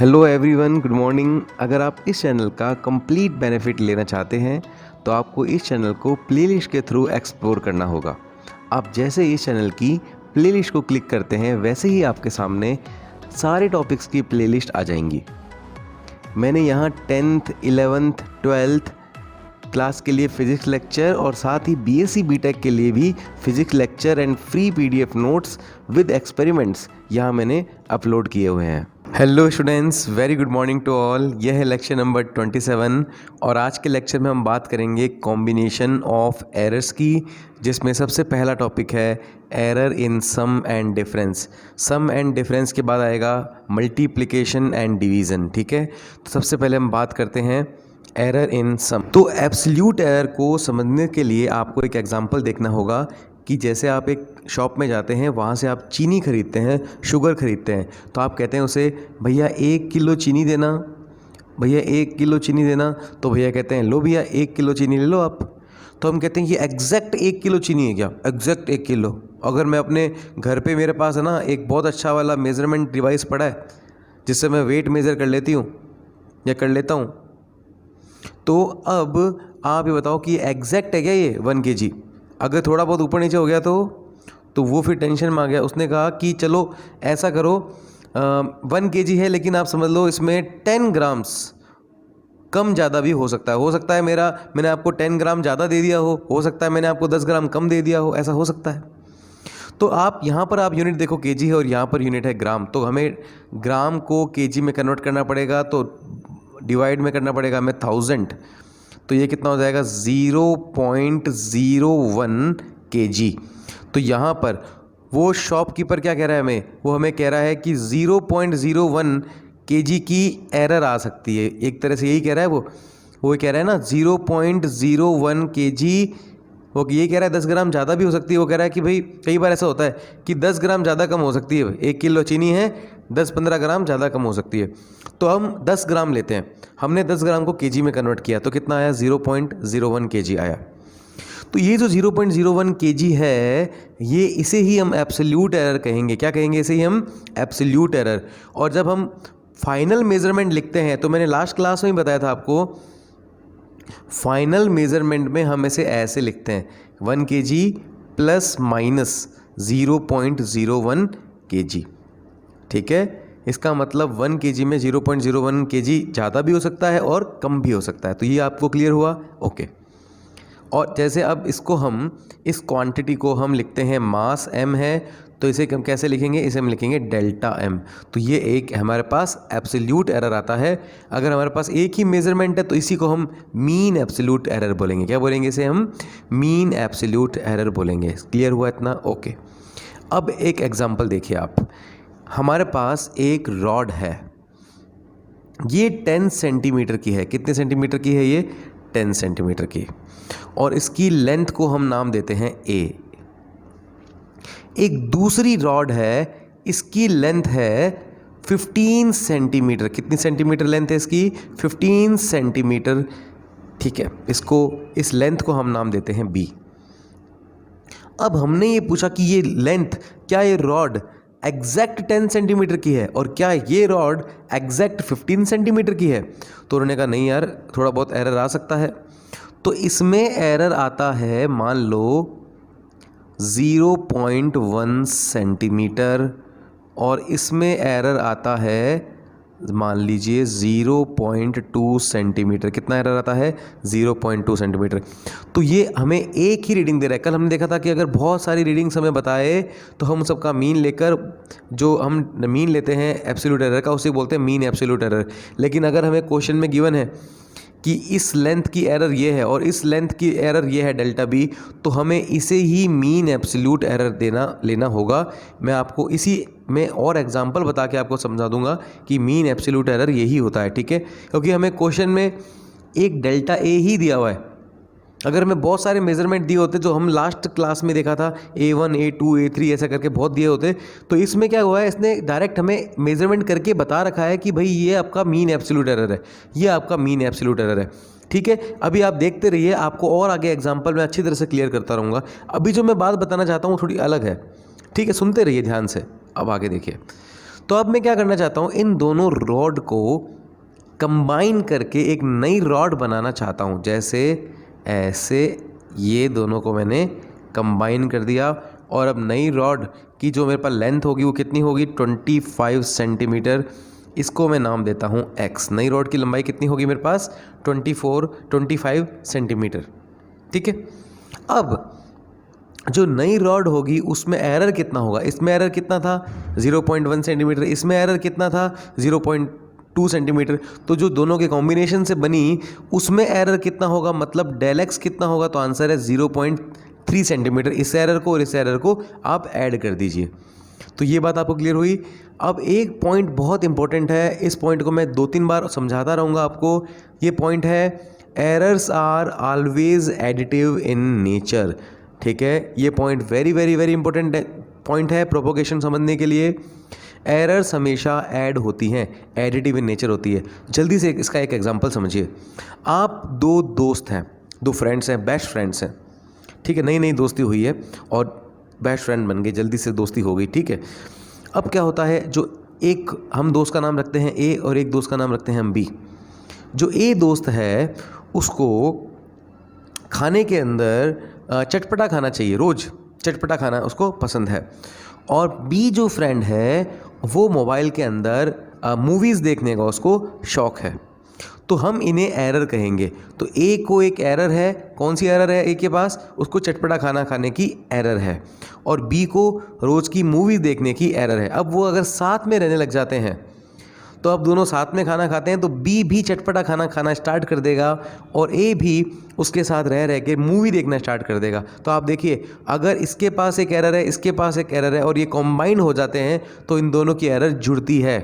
Hello everyone, good morning. अगर आप इस चैनल का कंप्लीट बेनिफिट लेना चाहते हैं तो आपको इस चैनल को प्लेलिस्ट के थ्रू एक्सप्लोर करना होगा। आप जैसे इस चैनल की प्लेलिस्ट को क्लिक करते हैं वैसे ही आपके सामने सारे टॉपिक्स की प्लेलिस्ट आ जाएंगी। मैंने यहाँ 10th, 11th, 12th क्लास के लिए फ़िज़िक्स लेक्चर और साथ ही बीएससी बीटेक के लिए भी physics lecture and free PDF notes with experiments यहाँ मैंने अपलोड किए हुए हैं। Hello students, very good morning to all. यह है लेक्चर नंबर 27 और आज के लेक्चर में हम बात करेंगे कॉम्बिनेशन ऑफ एरर्स की, जिसमें सबसे पहला टॉपिक है error in sum and difference. Sum and difference के बाद आएगा मल्टीप्लिकेशन एंड डिवीज़न। ठीक है, तो सबसे पहले हम बात करते हैं एरर इन सम। तो एब्सोल्यूट एरर को समझने के लिए आपको एक एग्जांपल देखना होगा कि जैसे आप एक शॉप में जाते हैं, वहाँ से आप चीनी खरीदते हैं, शुगर खरीदते हैं, तो आप कहते हैं उसे भैया 1 किलो चीनी देना, भैया 1 किलो चीनी देना। तो भैया कहते हैं लो भैया 1 किलो चीनी ले लो आप। तो हम कहते हैं ये एग्जैक्ट 1 किलो चीनी है क्या? Exact 1 kilo. अगर मैं अपने घर पे मेरे पास है ना एक बहुत अच्छा वाला मेज़रमेंट डिवाइस पड़ा है जिससे मैं वेट मेज़र कर लेती हूँ या कर लेता हूँ, तो अब आप ये बताओ कि एग्जैक्ट है क्या ये 1 kg? अगर थोड़ा बहुत ऊपर नीचे हो गया तो वो फिर टेंशन में आ गया। उसने कहा कि चलो ऐसा करो 1 kg है, लेकिन आप समझ लो इसमें 10 ग्राम्स कम ज़्यादा भी हो सकता है। मैंने आपको 10 ग्राम ज़्यादा दे दिया हो सकता है मैंने आपको 10 ग्राम कम दे दिया हो, ऐसा हो सकता है। तो आप यहाँ पर आप यूनिट देखो केजी है और यहाँ पर यूनिट है ग्राम, तो हमें ग्राम को केजी में कन्वर्ट करना पड़ेगा, तो डिवाइड में करना पड़ेगा हमें 1000। तो ये कितना हो जाएगा 0.01 kg। तो यहाँ पर वो शॉपकीपर क्या कह रहा है हमें? वो हमें कह रहा है कि 0.01 kg की एरर आ सकती है। एक तरह से यही कह रहा है वो कह रहा है ना 0.01 kg। वो ये कह रहा है 10 ग्राम ज़्यादा भी हो सकती है। वो कह रहा है कि भाई कई बार ऐसा होता है कि 10 ग्राम ज़्यादा कम हो सकती है। 1 किलो चीनी है, 10-15 ग्राम ज़्यादा कम हो सकती है। तो हम 10 ग्राम लेते हैं, हमने 10 ग्राम को केजी में कन्वर्ट किया तो कितना आया? 0.01 kg आया। तो ये जो 0.01 kg है, ये इसे ही हम एब्सोल्यूट एरर कहेंगे। क्या कहेंगे? इसे ही हम एब्सोल्यूट एरर। और जब हम फाइनल मेजरमेंट लिखते हैं, तो मैंने लास्ट क्लास में ही बताया था आपको, फाइनल मेजरमेंट में हम इसे ऐसे लिखते हैं 1 kg प्लस माइनस 0.01 kg। ठीक है, इसका मतलब 1 kg में 0.01 kg ज़्यादा भी हो सकता है और कम भी हो सकता है। तो ये आपको क्लियर हुआ? ओके। और जैसे अब इसको हम इस क्वांटिटी को हम लिखते हैं मास m है, तो इसे हम कैसे लिखेंगे? इसे हम लिखेंगे डेल्टा m। तो ये एक हमारे पास एब्सोल्यूट एरर आता है। अगर हमारे पास एक ही मेजरमेंट है तो इसी को हम मीन एब्सोल्यूट एरर बोलेंगे। क्या बोलेंगे? इसे हम मीन एब्सोल्यूट एरर बोलेंगे। क्लियर हुआ इतना? ओके। अब एक एग्जांपल देखिए आप। हमारे पास एक रॉड है, ये 10 सेंटीमीटर की है। कितने सेंटीमीटर की है ये? 10 सेंटीमीटर की। और इसकी लेंथ को हम नाम देते हैं a। एक दूसरी रॉड है, इसकी लेंथ है 15 सेंटीमीटर। कितनी सेंटीमीटर लेंथ है इसकी? 15 सेंटीमीटर। ठीक है, इस लेंथ को हम नाम देते हैं b। अब हमने ये पूछा कि ये लेंथ, क्या ये रॉड एग्जैक्ट 10 सेंटीमीटर की है और क्या ये रॉड एग्जैक्ट 15 सेंटीमीटर की है? तो उन्होंने कहा नहीं यार, थोड़ा बहुत एरर आ सकता है। तो इसमें एरर आता है, मान लो 0.1 सेंटीमीटर, और इसमें एरर आता है मान लीजिए 0.2 सेंटीमीटर। कितना एरर आता है? 0.2 सेंटीमीटर। तो ये हमें एक ही रीडिंग दे रहा है। कल हमने देखा था कि अगर बहुत सारी रीडिंग्स हमें बताए तो हम सबका मीन लेकर, जो हम मीन लेते हैं एब्सोल्यूट एरर का, उसे बोलते हैं मीन एब्सोल्यूट एरर। लेकिन अगर हमें क्वेश्चन में गिवन है कि इस लेंथ की एरर ये है और इस लेंथ की एरर ये है डेल्टा बी, तो हमें इसे ही मीन एब्सोल्यूट एरर लेना होगा। मैं आपको इसी में और एग्जांपल बता के आपको समझा दूंगा कि मीन एब्सोल्यूट एरर यही होता है। ठीक है, क्योंकि हमें क्वेश्चन में एक डेल्टा ए ही दिया हुआ है। अगर हमें बहुत सारे मेजरमेंट दिए होते, जो हम लास्ट क्लास में देखा था A1, A2, A3 ऐसा करके बहुत दिए होते, तो इसमें क्या हुआ है, इसने डायरेक्ट हमें मेजरमेंट करके बता रखा है कि भाई ये आपका मीन एब्सोल्यूट एरर है, ये आपका मीन एब्सोल्यूट एरर है। ठीक है, अभी आप देखते रहिए, आपको और आगे एग्जाम्पल मैं अच्छी तरह से क्लियर करता रहूँगा। अभी जो मैं बात बताना चाहता हूँ थोड़ी अलग है। ठीक है, सुनते रहिए ध्यान से। अब आगे देखिए, तो अब मैं क्या करना चाहता हूँ, इन दोनों रॉड को कंबाइन करके एक नई रॉड बनाना चाहता हूँ। जैसे ऐसे ये दोनों को मैंने कंबाइन कर दिया और अब नई रॉड की जो मेरे पास लेंथ होगी वो कितनी होगी, 25 सेंटीमीटर। इसको मैं नाम देता हूँ x। नई रॉड की लंबाई कितनी होगी मेरे पास, 25 सेंटीमीटर। ठीक है। अब जो नई रॉड होगी उसमें एरर कितना होगा, इसमें एरर कितना था 0.1 सेंटीमीटर, इसमें एरर कितना था 0.2 सेंटीमीटर। तो जो दोनों के कॉम्बिनेशन से बनी उसमें एरर कितना होगा, मतलब डेल एक्स कितना होगा, तो आंसर है 0.3 सेंटीमीटर। इस एरर को और इस एरर को आप ऐड कर दीजिए। तो ये बात आपको क्लियर हुई। अब एक पॉइंट बहुत इंपॉर्टेंट है, इस पॉइंट को मैं 2-3 बार समझाता रहूँगा आपको। ये पॉइंट है, errors are always additive in nature. ठीक है, ये point very very very important point है प्रोपोगेशन समझने के लिए। एरर्स हमेशा ऐड होती हैं, एडिटिव इन नेचर होती है। जल्दी से इसका एक एग्जांपल समझिए। आप दो दोस्त हैं, दो फ्रेंड्स हैं, बेस्ट फ्रेंड्स हैं। ठीक है, नई नई दोस्ती हुई है और बेस्ट फ्रेंड बन गए, जल्दी से दोस्ती हो गई। ठीक है, अब क्या होता है, जो एक हम दोस्त का नाम रखते हैं ए और एक दोस्त का नाम रखते हैं हम बी। जो ए दोस्त है उसको खाने के अंदर चटपटा खाना चाहिए, रोज़ चटपटा खाना उसको पसंद है। और बी जो फ्रेंड है वो मोबाइल के अंदर मूवीज़ देखने का उसको शौक़ है। तो हम इन्हें एरर कहेंगे। तो ए को एक एरर है, कौन सी एरर है ए के पास, उसको चटपटा खाना खाने की एरर है। और बी को रोज़ की मूवी देखने की एरर है। अब वो अगर साथ में रहने लग जाते हैं तो अब दोनों साथ में खाना खाते हैं तो बी भी चटपटा खाना खाना स्टार्ट कर देगा और ए भी उसके साथ रह रह के मूवी देखना स्टार्ट कर देगा। तो आप देखिए, अगर इसके पास एक एरर है, इसके पास एक एरर है और ये कॉम्बाइन हो जाते हैं तो इन दोनों की एरर जुड़ती है।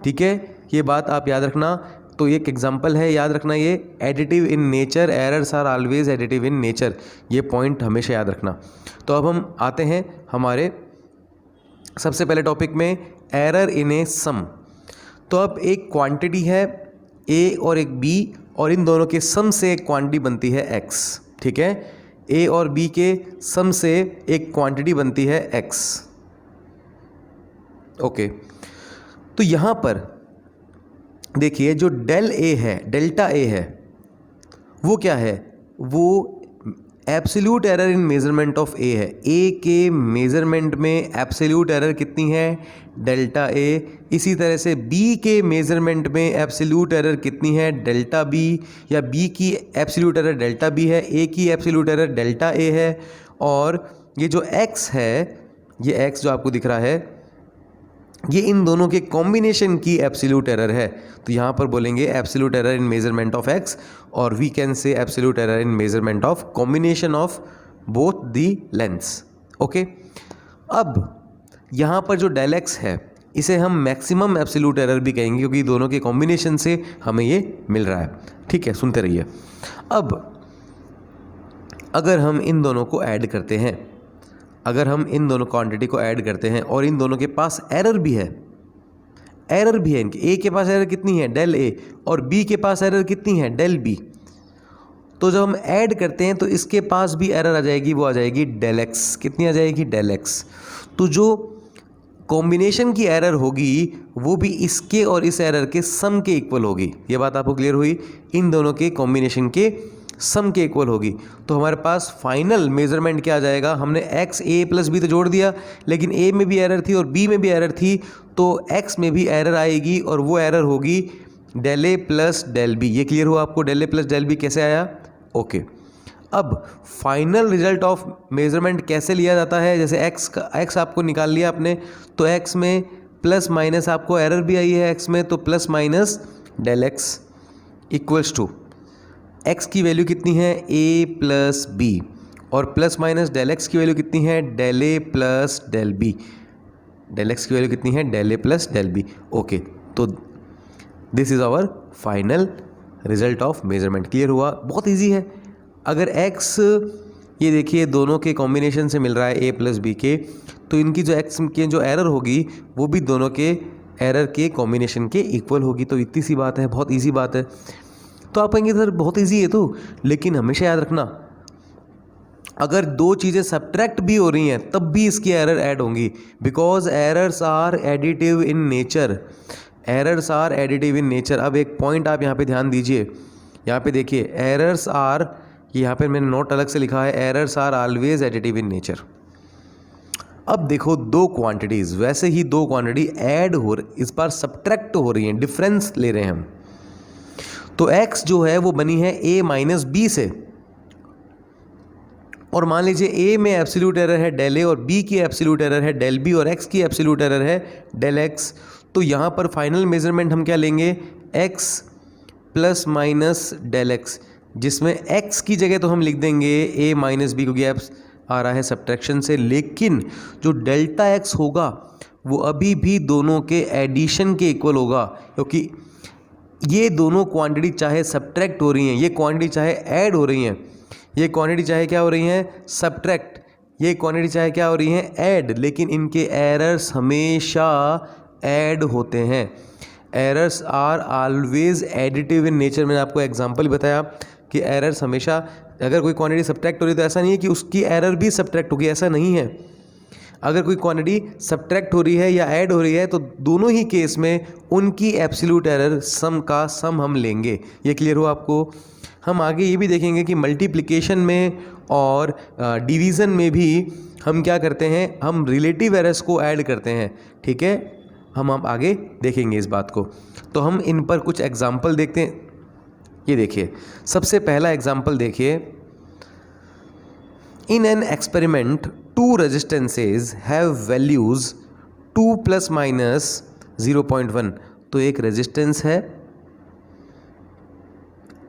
ठीक है, ये बात आप याद रखना। तो एक एग्जांपल है, याद रखना, ये additive in nature, errors are always additive in nature, ये पॉइंट हमेशा याद रखना। तो अब हम आते हैं हमारे सबसे पहले टॉपिक में, एरर इन ए सम। तो अब एक क्वांटिटी है ए और एक बी और इन दोनों के सम से एक क्वांटिटी बनती है एक्स। ठीक है, ए और बी के सम से एक क्वांटिटी बनती है एक्स। ओके, तो यहाँ पर देखिए जो डेल ए है, डेल्टा ए है, वो क्या है, वो absolute error in measurement of A है। ए के मेजरमेंट में एब्सोल्यूट एरर कितनी है, डेल्टा ए। इसी तरह से बी के मेजरमेंट में एब्सोल्यूट एरर कितनी है, डेल्टा बी, या बी की एब्सोल्यूट एरर डेल्टा बी है, ए की एब्सोल्यूट एरर डेल्टा ए है। और ये जो एक्स है, ये एक्स जो आपको दिख रहा है, ये इन दोनों के कॉम्बिनेशन की एब्सोल्यूट एरर है। तो यहाँ पर बोलेंगे absolute error in measurement of X, और we can say absolute error in measurement of combination of both the lengths. Okay, अब यहाँ पर जो डेल एक्स है इसे हम मैक्सिमम एब्सोल्यूट एरर भी कहेंगे क्योंकि दोनों के कॉम्बिनेशन से हमें ये मिल रहा है। ठीक है, सुनते रहिए। अब अगर हम इन दोनों को ऐड करते हैं, अगर हम इन दोनों क्वांटिटी को ऐड करते हैं और इन दोनों के पास एरर भी है, एरर भी है इनके, ए के पास एरर कितनी है, डेल ए, और बी के पास एरर कितनी है, डेल बी। तो जब हम ऐड करते हैं तो इसके पास भी एरर आ जाएगी, वो आ जाएगी डेल एक्स। कितनी आ जाएगी, डेल एक्स। तो जो कॉम्बिनेशन की एरर होगी वो भी इसके और इस एरर के सम के इक्वल होगी। ये बात आपको क्लियर हुई, इन दोनों के कॉम्बिनेशन के सम के इक्वल होगी। तो हमारे पास फाइनल मेजरमेंट क्या आ जाएगा, हमने एक्स ए प्लस बी तो जोड़ दिया, लेकिन ए में भी एरर थी और बी में भी एरर थी, तो एक्स में भी एरर आएगी और वो एरर होगी del A plus del B. ये क्लियर हुआ आपको, del A plus del B कैसे आया। ओके, अब फाइनल रिजल्ट ऑफ मेजरमेंट कैसे लिया जाता है, जैसे एक्स आपको निकाल लिया आपने, तो एक्स में प्लस माइनस आपको एरर भी आई है एक्स में, तो plus minus del X equals to X की वैल्यू कितनी है, ए प्लस बी, और प्लस माइनस डेल एक्स की वैल्यू कितनी है, del A plus del B. Del X की वैल्यू कितनी है, del A plus del B. Okay, तो this is our final result of measurement. Clear हुआ, बहुत इजी है। अगर एक्स, ये देखिए दोनों के कॉम्बिनेशन से मिल रहा है ए प्लस बी के, तो इनकी जो एक्स की जो एरर होगी वो भी दोनों के एरर के कॉम्बिनेशन के इक्वल होगी। तो इतनी सी बात है, बहुत ईजी बात है। तो आप कहेंगे सर बहुत इजी है तो, लेकिन हमेशा याद रखना, अगर दो चीज़ें सब्ट्रैक्ट भी हो रही हैं तब भी इसकी एरर ऐड होंगी, because errors are additive in nature. Errors are additive in nature. अब एक पॉइंट आप यहाँ पे ध्यान दीजिए, यहाँ पे देखिए एरर्स आर, यहाँ पे मैंने नोट अलग से लिखा है, errors are always additive in nature. अब देखो दो क्वांटिटीज़, वैसे ही दो क्वांटिटी ऐड हो रही, इस बार सब्ट्रैक्ट हो रही हैं, डिफरेंस ले रहे हैं हम। तो x जो है वो बनी है a माइनस बी से, और मान लीजिए a में एब्सोल्यूट एरर है डेल a और b की एब्सोल्यूट एरर है डेल b और x की एब्सोल्यूट एरर है डेल x। तो यहाँ पर फाइनल मेजरमेंट हम क्या लेंगे, x plus minus del x, जिसमें x की जगह तो हम लिख देंगे a माइनस बी, क्योंकि आ रहा है सब्ट्रैक्शन से, लेकिन जो डेल्टा x होगा वो अभी भी दोनों के एडिशन के इक्वल होगा, क्योंकि ये दोनों क्वांटिटी चाहे सब्ट्रैक्ट हो रही हैं, ये क्वांटिटी चाहे ऐड हो रही हैं, ये क्वांटिटी चाहे क्या हो रही हैं, सब्ट्रैक्ट, ये क्वांटिटी चाहे क्या हो रही हैं, ऐड, लेकिन इनके एरर्स हमेशा ऐड होते हैं। Errors are always additive in nature. मैंने आपको एग्जांपल बताया कि एरर्स हमेशा, अगर कोई क्वांटिटी सब्ट्रैक्ट हो रही है तो ऐसा नहीं है कि उसकी एरर भी सब्ट्रैक्ट होगी, ऐसा नहीं है। अगर कोई क्वांटिटी सब्ट्रैक्ट हो रही है या ऐड हो रही है तो दोनों ही केस में उनकी एब्सोल्यूट एरर सम का सम हम लेंगे। ये क्लियर हो आपको। हम आगे ये भी देखेंगे कि मल्टीप्लिकेशन में और डिवीज़न में भी हम क्या करते हैं, हम रिलेटिव एरर्स को ऐड करते हैं। ठीक है, हम आगे देखेंगे इस बात को। तो हम इन पर कुछ एग्जाम्पल देखते हैं। ये देखिए, सबसे पहला एग्जाम्पल देखिए, in an experiment two resistances have values 2 plus minus 0.1। तो एक रेजिस्टेंस है,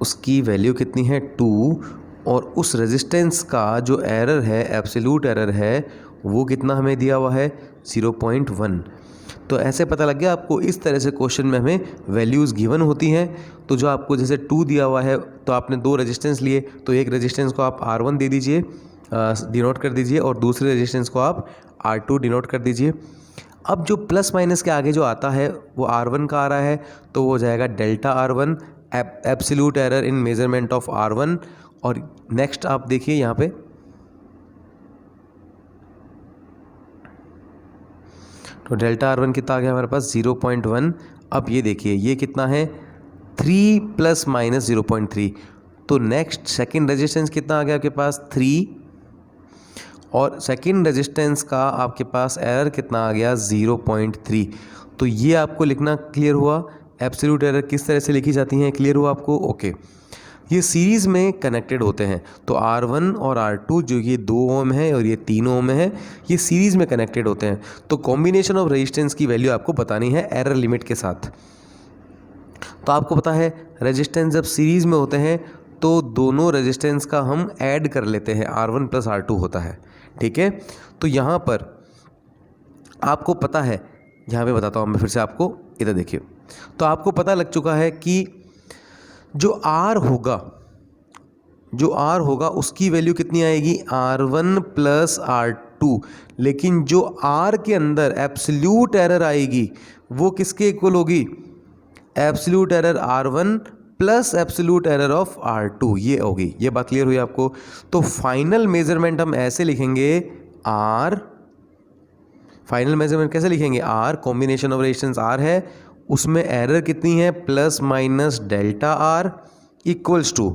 उसकी वैल्यू कितनी है 2, और उस रेजिस्टेंस का जो एरर है, एब्सोल्यूट एरर है, वो कितना हमें दिया हुआ है 0.1। तो ऐसे पता लग गया आपको, इस तरह से क्वेश्चन में हमें वैल्यूज़ गिवन होती हैं। तो जो आपको जैसे 2 दिया हुआ है तो आपने दो रेजिस्टेंस लिए, तो एक रेजिस्टेंस को आप R1 दे दीजिए, डिनोट कर दीजिए, और दूसरे रेजिस्टेंस को आप R2 डिनोट कर दीजिए। अब जो प्लस माइनस के आगे जो आता है वो R1 का आ रहा है, तो वो हो जाएगा delta R1, absolute error in measurement of R1। और नेक्स्ट आप देखिए यहाँ पे, तो डेल्टा R1 कितना आ गया हमारे पास 0.1। अब ये देखिए ये कितना है 3 प्लस माइनस 0.3। तो नेक्स्ट सेकेंड रेजिस्टेंस कितना आ गया आपके पास 3, और सेकेंड रेजिस्टेंस का आपके पास एरर कितना आ गया 0.3। तो ये आपको लिखना क्लियर हुआ। एब्सोल्यूट एरर किस तरह से लिखी जाती हैं, क्लियर हुआ आपको। ओके, ये सीरीज़ में कनेक्टेड होते हैं, तो R1 और R2 जो ये 2 ओम है और ये 3 ओम है, ये सीरीज़ में कनेक्टेड होते हैं। तो कॉम्बिनेशन ऑफ रेजिस्टेंस की वैल्यू आपको बतानी है एरर लिमिट के साथ। तो आपको पता है रेजिस्टेंस जब सीरीज़ में होते हैं तो दोनों रेजिस्टेंस का हम ऐड कर लेते हैं, R1 प्लस R2 होता है। ठीक है, तो यहाँ पर आपको पता है, यहाँ पे बताता हूँ मैं फिर से आपको, इधर देखिए। तो आपको पता लग चुका है कि जो R होगा उसकी वैल्यू कितनी आएगी R1 प्लस R2, लेकिन जो R के अंदर एब्सोल्यूट एरर आएगी वो किसके इक्वल होगी, absolute error R1 plus absolute error of R2, ये होगी। ये बात क्लियर हुई आपको। तो फाइनल मेजरमेंट हम ऐसे लिखेंगे R, फाइनल मेजरमेंट कैसे लिखेंगे, R combination of resistance R है, उसमें एरर कितनी है plus minus delta R equals to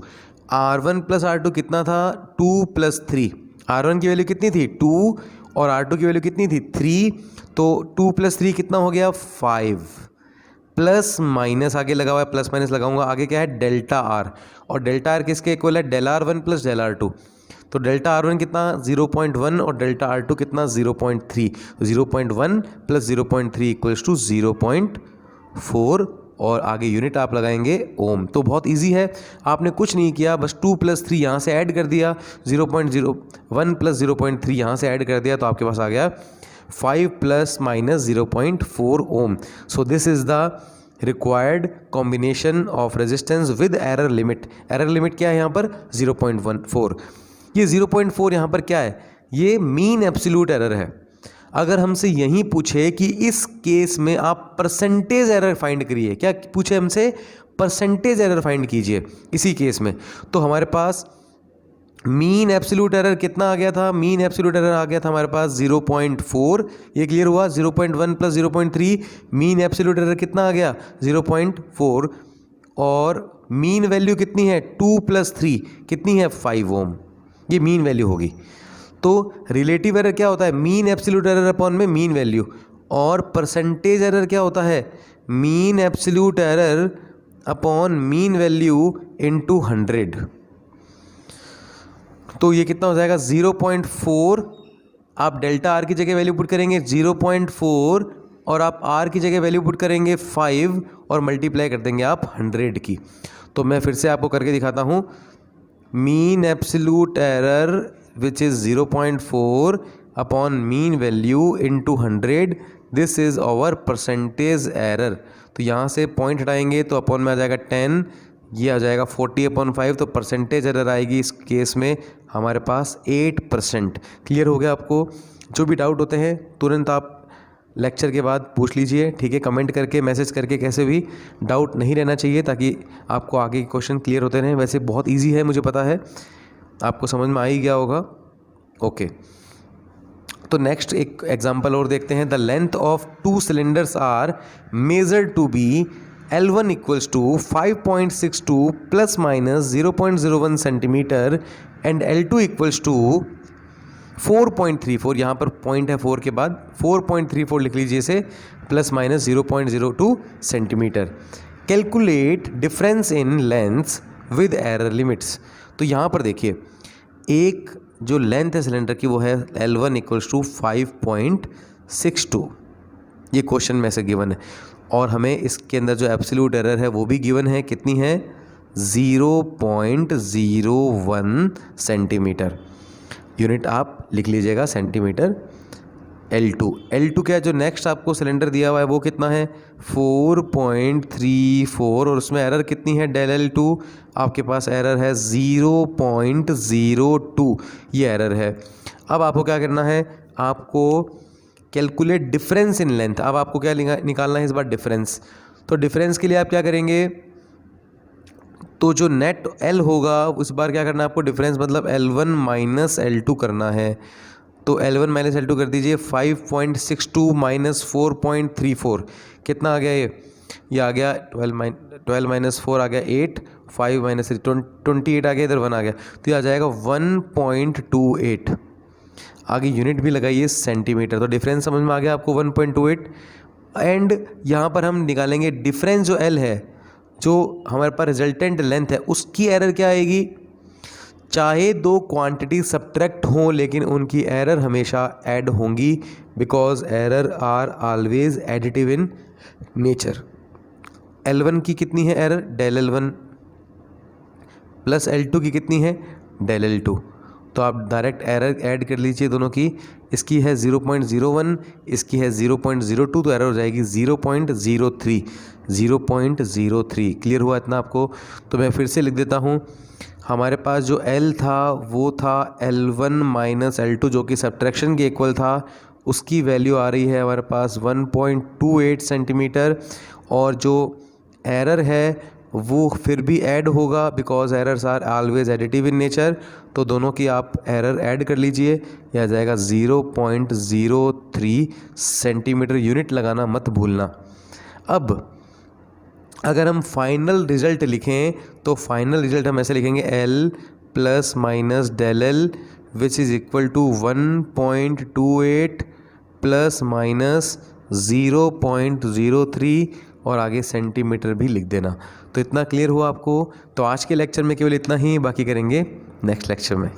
R1 plus R2 कितना था 2 प्लस 3। R1 की वैल्यू कितनी थी 2 और R2 की वैल्यू कितनी थी 3, तो 2 प्लस 3 कितना हो गया 5, प्लस माइनस आगे लगा हुआ है, प्लस माइनस लगाऊंगा, आगे क्या है डेल्टा R, और डेल्टा R किसके इक्वल है del R1 plus del R2। तो डेल्टा R1 कितना 0.1 और डेल्टा R2 कितना 0.3, 0.1 प्लस 0.3 इक्वल्स टू 0.4, और आगे यूनिट आप लगाएंगे ओम। तो बहुत इजी है, आपने कुछ नहीं किया, बस 2 प्लस 3 यहाँ से ऐड कर दिया, 0.01 प्लस 0.3 यहाँ से ऐड कर दिया, तो आपके पास आ गया 5 plus minus 0.4 ohm. So this is the required combination of resistance with error limit. Error limit क्या है यहाँ पर 0.14। ये 0.4 यहाँ पर क्या है, ये मीन एब्सोल्यूट एरर है। अगर हमसे यहीं पूछे कि इस केस में आप परसेंटेज एरर फाइंड करिए, क्या पूछे हमसे परसेंटेज एरर फाइंड कीजिए इसी केस में, तो हमारे पास मीन एब्सोल्यूट एरर कितना आ गया था, मीन एब्सोल्यूट एरर आ गया था हमारे पास 0.4, ये क्लियर हुआ। 0.1 प्लस 0.3, मीन एब्सोल्यूट एरर कितना आ गया 0.4, और मीन वैल्यू कितनी है 2 प्लस 3 कितनी है 5 ओम, ये मीन वैल्यू होगी। तो रिलेटिव एरर क्या होता है, मीन एब्सोल्यूट एरर अपॉन में मीन वैल्यू, और परसेंटेज एरर क्या होता है, mean absolute error upon mean value into 100। तो ये कितना हो जाएगा 0.4, आप डेल्टा आर की जगह वैल्यू पुट करेंगे 0.4, और आप आर की जगह वैल्यू पुट करेंगे 5 और मल्टीप्लाई कर देंगे आप 100 की। तो मैं फिर से आपको करके दिखाता हूँ। Mean absolute error which is 0.4 upon mean value into 100, this is our percentage error. तो यहाँ से पॉइंट हटाएंगे तो अपॉन में आ जाएगा 10, ये आ जाएगा 40/5, तो परसेंटेज एरर आएगी इस केस में हमारे पास 8%। क्लियर हो गया आपको? जो भी डाउट होते हैं तुरंत आप लेक्चर के बाद पूछ लीजिए, ठीक है, कमेंट करके, मैसेज करके, कैसे भी। डाउट नहीं रहना चाहिए ताकि आपको आगे के क्वेश्चन क्लियर होते रहें। वैसे बहुत ईजी है, मुझे पता है, आपको समझ में आ ही गया होगा। ओके, तो नेक्स्ट एक एग्जांपल और देखते हैं। The length of 2 cylinders are measured to be L1 equals to 5.62 plus minus 0.01 centimetre and L2 equals to 4.34, यहाँ पर पॉइंट है 4 के बाद 4.34 लिख लीजिए इसे, plus minus 0.02 centimetre. Calculate difference in lengths with error limits. तो यहाँ पर देखिए, एक जो लेंथ है सिलेंडर की वो है L1 इक्वल्स टू 5.62, ये क्वेश्चन में से गिवन है, और हमें इसके अंदर जो एब्सोल्यूट एरर है वो भी गिवन है, कितनी है 0.01 सेंटीमीटर। यूनिट आप लिख लीजिएगा सेंटीमीटर। L2 क्या है, जो नेक्स्ट आपको सिलेंडर दिया हुआ है वो कितना है 4.34, और उसमें एरर कितनी है डेल L2, आपके पास एरर है 0.02, ये एरर है। अब आपको क्या करना है, आपको कैलकुलेट डिफरेंस इन लेंथ। अब आपको क्या निकालना है इस बार, डिफरेंस। तो डिफरेंस के लिए आप क्या करेंगे, तो जो नेट L होगा उस बार क्या करना है आपको, डिफरेंस मतलब L1 माइनस L2 करना है। तो L1 माइनस L2 कर दीजिए, 5.62 माइनस 4.34 कितना आ गया, ये आ गया 12 माइनस 4 आ गया 8, 5 माइनस 28 आ गया, इधर 1 आ गया, तो ये आ जाएगा 1.28। आगे यूनिट भी लगाइए सेंटीमीटर। तो डिफरेंस समझ में आ गया आपको 1.28। एंड यहाँ पर हम निकालेंगे डिफरेंस जो L है, जो हमारे पास रिजल्टेंट लेंथ है, उसकी एरर क्या आएगी। चाहे दो क्वांटिटी सब्ट्रैक्ट हों लेकिन उनकी एरर हमेशा ऐड होंगी, because error are always additive in nature. L1 की कितनी है error, del L1, plus L2 की कितनी है डेल L2। तो आप डायरेक्ट एरर ऐड कर लीजिए दोनों की, इसकी है 0.01, इसकी है 0.02, तो एरर हो जाएगी 0.03, 0.03। क्लियर हुआ इतना आपको? तो मैं फिर से लिख देता हूँ, हमारे पास जो L था वो था L1 माइनस L2 जो कि सब्ट्रैक्शन के इक्वल था, उसकी वैल्यू आ रही है हमारे पास 1.28 सेंटीमीटर, और जो एरर है वो फिर भी ऐड होगा, because errors are always additive in nature. तो दोनों की आप एरर ऐड कर लीजिए, यह आ जाएगा 0.03 सेंटीमीटर। यूनिट लगाना मत भूलना। अब अगर हम फाइनल रिजल्ट लिखें तो फाइनल रिजल्ट हम ऐसे लिखेंगे, L plus minus del L which is equal to 1.28 plus minus 0.03, और आगे सेंटीमीटर भी लिख देना। तो इतना क्लियर हुआ आपको? तो आज के लेक्चर में केवल इतना ही, बाकी करेंगे नेक्स्ट लेक्चर में।